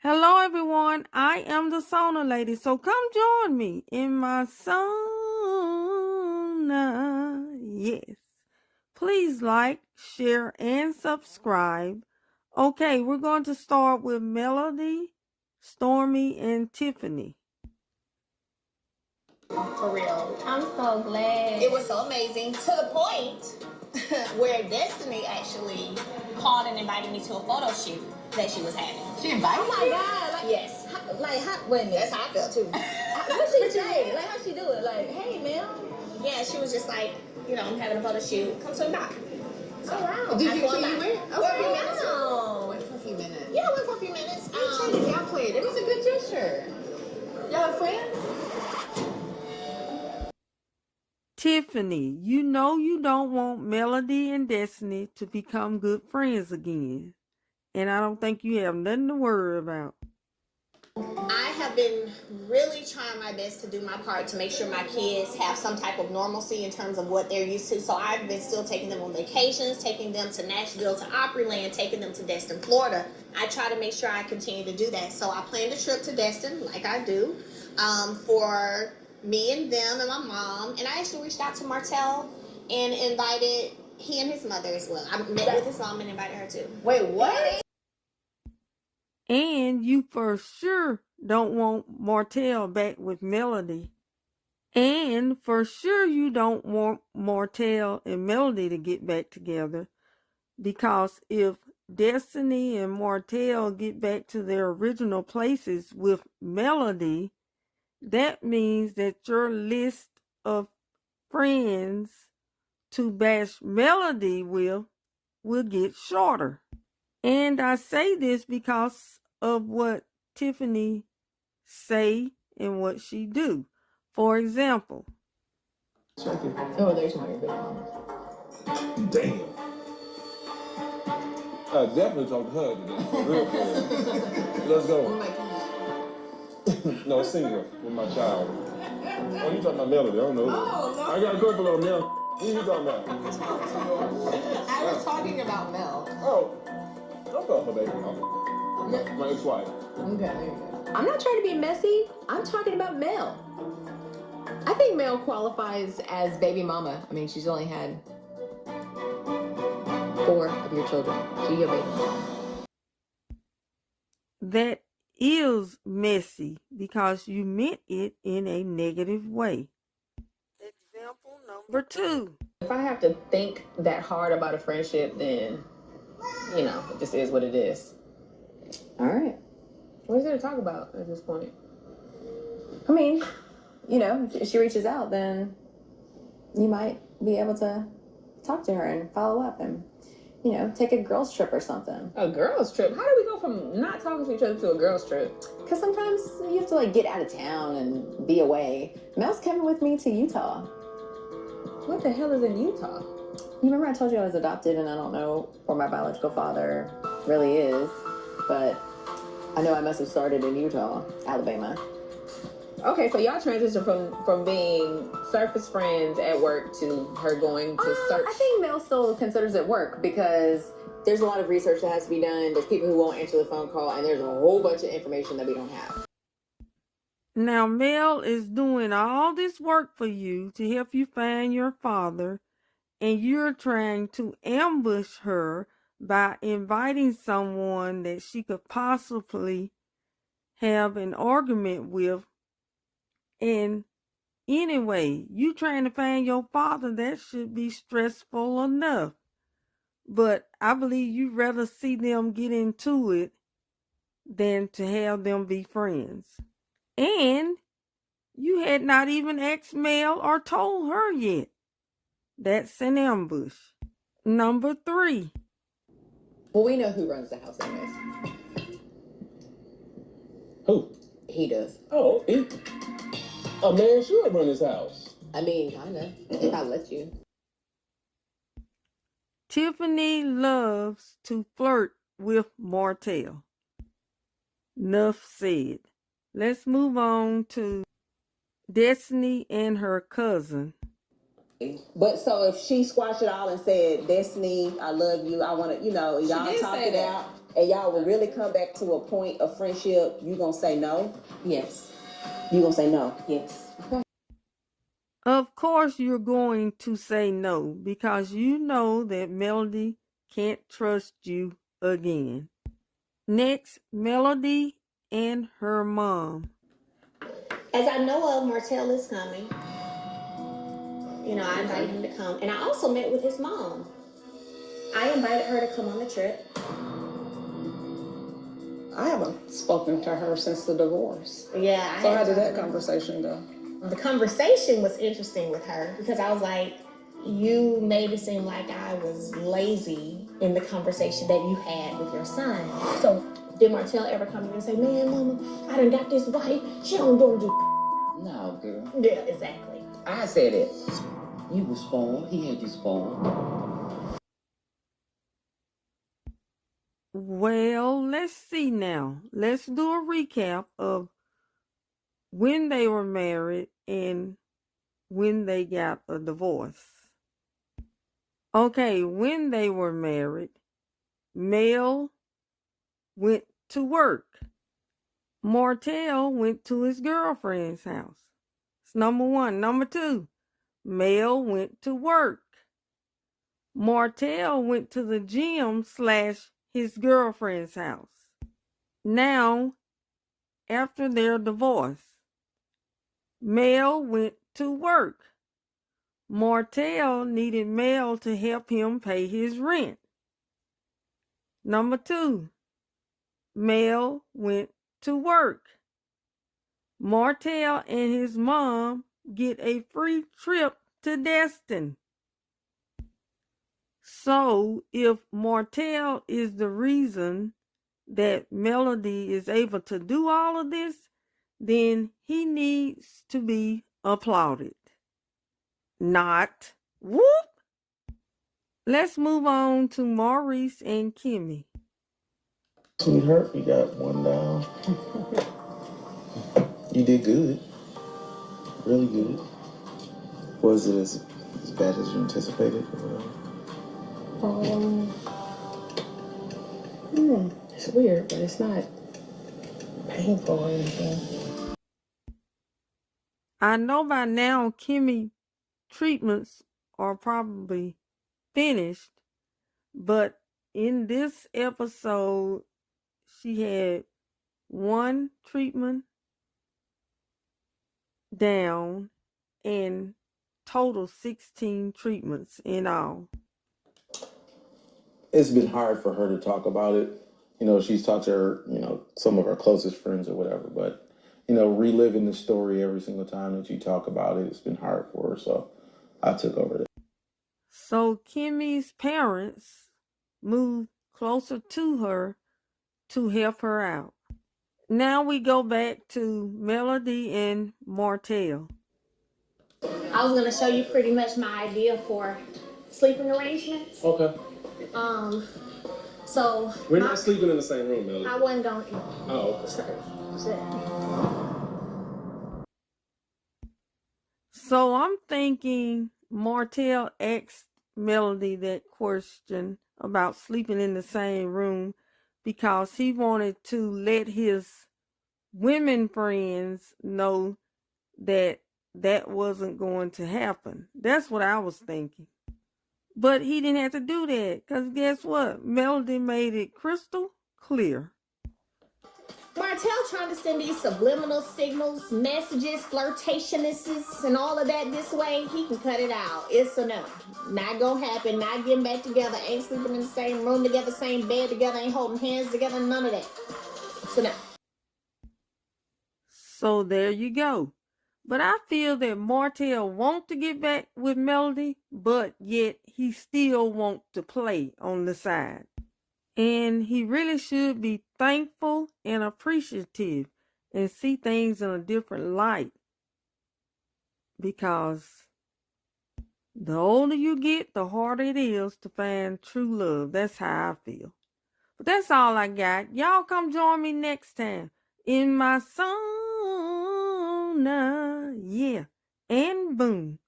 Hello everyone, I am the sauna lady, so come join me in my sauna. Yes. Please like, share, and subscribe. Okay, we're going to start with Melody, Stormy, and Tiffany. For real. I'm so glad. It was so amazing to the point where Destiny actually called and invited me to a photo shoot that she was having. She invited Oh my God. Like, yes. Wait a minute. That's how I felt too. What'd she say? Like, how'd she do it? Like, hey, man. Yeah, she was just like, I'm having a photo shoot. Come swing by. So, wow. Did you went? Okay. Went for a few minutes. Yeah, I went for a few minutes. Y'all played. It was a good gesture. Y'all have friends? Tiffany, you know you don't want Melody and Destiny to become good friends again. And I don't think you have nothing to worry about. I have been really trying my best to do my part to make sure my kids have some type of normalcy in terms of what they're used to. So I've been still taking them on vacations, taking them to Nashville, to Opryland, taking them to Destin, Florida. I try to make sure I continue to do that. So I planned a trip to Destin, like I do, for me and them and my mom. And I actually reached out to Martell and invited he and his mother as well. I met with his mom and invited her too. Wait, what? And you for sure don't want Martell back with Melody. And for sure you don't want Martell and Melody to get back together. Because if Destiny and Martell get back to their original places with Melody, that means that your list of friends to bash Melody with will get shorter. And I say this because of what Tiffany say and what she do. For example. Oh, there's my big mama. Damn. I definitely talked to her today. Real quick. Let's go. No, single with my child. Oh, you talking about Melody? I don't know. Oh, no. I got a couple of them. Who you talking about? I was talking about Mel. Oh, don't call her baby mama. My ex-wife. Okay. I'm not trying to be messy. I'm talking about Mel. I think Mel qualifies as baby mama. I mean, she's only had 4 of your children. She's your baby mama. That is messy because you meant it in a negative way. Example number 2. If I have to think that hard about a friendship, then, it just is what it is. All right. What is there to talk about at this point? I mean, if she reaches out, then you might be able to talk to her and follow up and, take a girls' trip or something. A girls' trip? How do we go from not talking to each other to a girls' trip? Because sometimes you have to, get out of town and be away. Mel's coming with me to Utah. What the hell is in Utah? You remember I told you I was adopted and I don't know where my biological father really is, but I know I must have started in Utah, Alabama. Okay, so y'all transitioned from being surface friends at work to her going to search. I think Mel still considers it work because there's a lot of research that has to be done. There's people who won't answer the phone call, and there's a whole bunch of information that we don't have. Now, Mel is doing all this work for you to help you find your father, and you're trying to ambush her by inviting someone that she could possibly have an argument with. And anyway, you trying to find your father, that should be stressful enough. But I believe you'd rather see them get into it than to have them be friends. And you had not even asked Mel or told her yet. That's an ambush. Number 3. Well, we know who runs the house anyways. Who? He does. Oh, a man should run his house. I mean, kinda, if I let you. Tiffany loves to flirt with Martell. Enough said. Let's move on to Destiny and her cousin. But so if she squashed it all and said, Destiny, I love you, I want to, y'all talk it out. and y'all will really come back to a point of friendship, you gonna say no? Yes. You gonna say no? Yes. Of course you're going to say no because you know that Melody can't trust you again. Next, Melody and her mom. As I know of, Martell is coming. You know, I invited him to come. And I also met with his mom. I invited her to come on the trip. I haven't spoken to her since the divorce. Yeah. So how did that conversation go? The conversation was interesting with her because I was like, you made it seem like I was lazy in the conversation that you had with your son. So did Martell ever come in and say, man, mama, I done got this wife. She don't do. No, girl. Yeah, exactly. I said it. You was spoiled. He had you spoiled. Well, let's see now. Let's do a recap of when they were married and when they got a divorce. Okay, when they were married, Mel went to work. Martell went to his girlfriend's house. It's number one. Number two, Mel went to work. Martell went to the gym / his girlfriend's house. Now, after their divorce, Mel went to work. Martell needed Mel to help him pay his rent. Number two, Mel went to work. Martell and his mom get a free trip to Destin. So if Martell is the reason that Melody is able to do all of this, then he needs to be applauded. Not whoop. Let's move on to Maurice and Kimmy. Sweetheart, you got one down. You did good. Really good. Was it as bad as you anticipated? It's weird, but it's not painful or anything. I know by now Kimmy treatments are probably finished, but in this episode, she had one treatment down and total 16 treatments in all. It's been hard for her to talk about it. You know, she's talked to her, some of her closest friends or whatever, but, reliving the story every single time that you talk about it, it's been hard for her. So I took over that. So Kimmy's parents moved closer to her to help her out. Now we go back to Melody and Martell. I was gonna show you pretty much my idea for sleeping arrangements. Okay. So We're not sleeping in the same room, Melody. I wasn't gonna. Oh, okay. So I'm thinking Martell asked Melody that question about sleeping in the same room because he wanted to let his women friends know that that wasn't going to happen. That's what I was thinking. But he didn't have to do that because guess what? Melody made it crystal clear. Martell trying to send these subliminal signals, messages, flirtationists, and all of that this way, he can cut it out. It's a no. Not gonna happen. Not getting back together. Ain't sleeping in the same room together, same bed together, ain't holding hands together, none of that. So no. So there you go. But I feel that Martell wants to get back with Melody, but yet he still wants to play on the side. And he really should be thankful and appreciative and see things in a different light. Because the older you get, the harder it is to find true love. That's how I feel. But that's all I got. Y'all come join me next time in my sauna. Yeah. And boom.